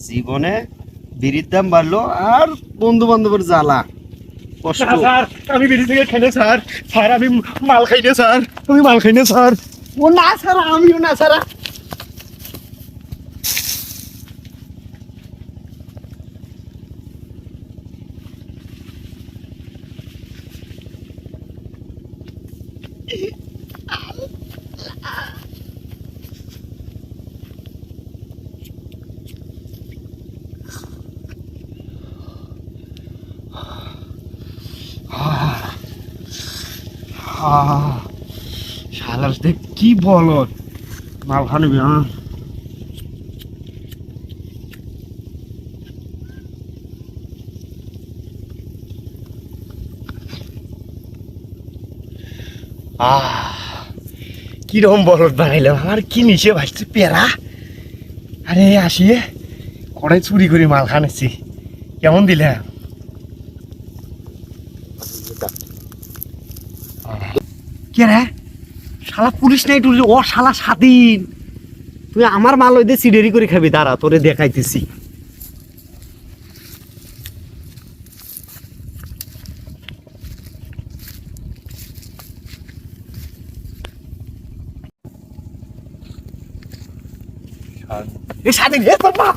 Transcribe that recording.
জীবনে বিড়ির দাম বাড়লো আর বন্ধু বান্ধবের জ্বালা কষ্ট। স্যার আমি বিড়ি থেকে খাইনি স্যার, স্যার আমি মাল খাইনি স্যার, আমি মাল খাইনি স্যার। ও না স্যার, আমিও না স্যার। শালার দেখ কি বল মাল খানিবি। হ্যাঁ কিরকম বলদ বানাইলাম, আমার কি নিচে ভাসছে পেরা। আরে আসিয়ে কড়াই চুরি করে মাল খানেছি, কেমন দিলে? কে রে শালা পুলিশ নাই টুলি, ও শালা স্বাধীন। তুই আমার মাল ওই দিয়ে সিডেরি করে খাবি, দাঁড়া তোরে দেখাইতেছি। এই স্বাধীন, এ তোর বাপ